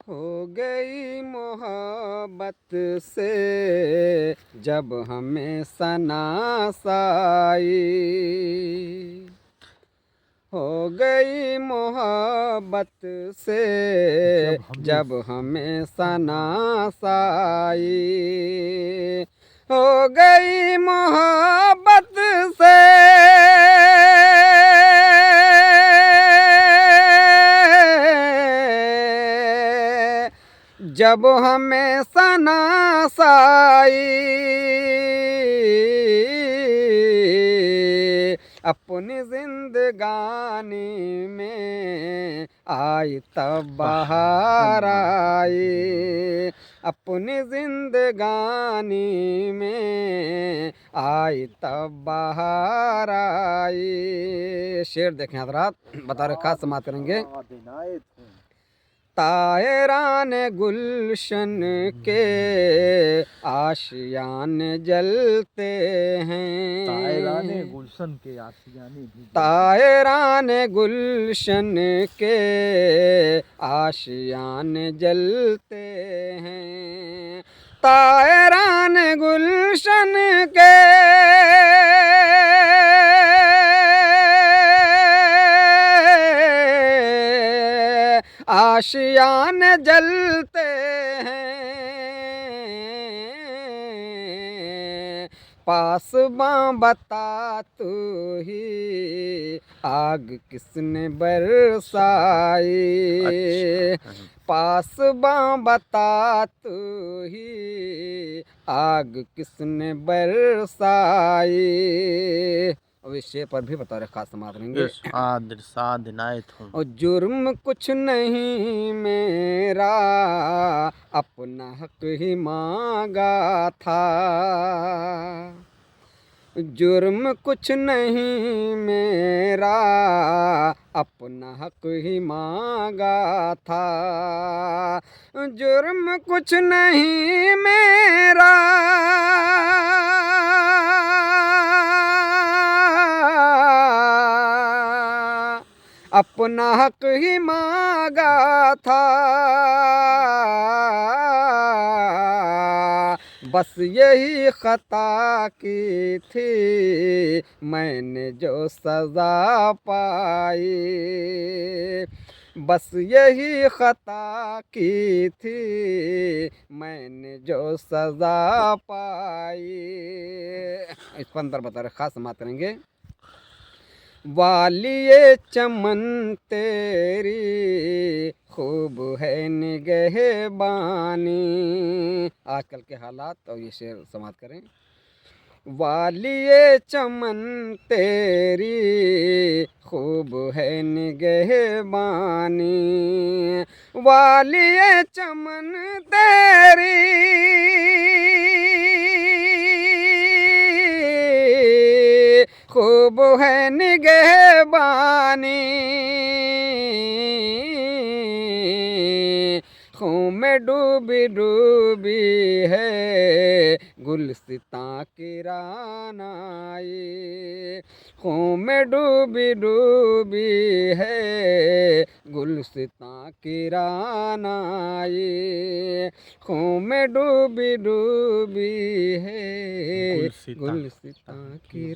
हो गई मोहब्बत से जब हमें सनासाई, हो गई मोहब्बत से जब हमें सनासाई, हो गई मोहब्बत से जब हमें सनासाई, अपनी जिंदगानी में आई तब बहार आई, अपनी जिंदगानी में आई तब बहार आई। शेर देखें हजरात, बता रहे खास समात करेंगे। तायरान गुलशन के आशियान जलते हैं, तायरान गुलशन के आशियाने भी, तायरान गुलशन के आशियान जलते हैं, तायरान गुलशन के आशियान जलते हैं, पास बाँ बता तू ही आग किसने बरसाई, पास बाँ बता तू ही आग किसने बरसाई। अब इस शेर पर भी बता रहे खास समात रहेंगे। और जुर्म कुछ नहीं मेरा, अपना हक ही मांगा था, जुर्म कुछ नहीं मेरा, अपना हक ही मांगा था, जुर्म कुछ नहीं मेरा, अपना हक ही मांगा था, बस यही खता की थी मैंने जो सज़ा पाई, बस यही खता की थी मैंने जो सज़ा पाई। इस पर अंदर बता रहे खास समात करेंगे। वालिए चमन तेरी खूब है निगहबानी, आजकल के हालात और ये शेर समात करें। वालिए चमन तेरी खूब है निगहबानी, वालिए चमन तेरी खूब है निगहबानी, खून में डूबी डूबी है गुलसितां की रानाई, खून में डूबी डूबी है गुलसितां की रानाई, खून में डूबी डूबी है गुलसितां की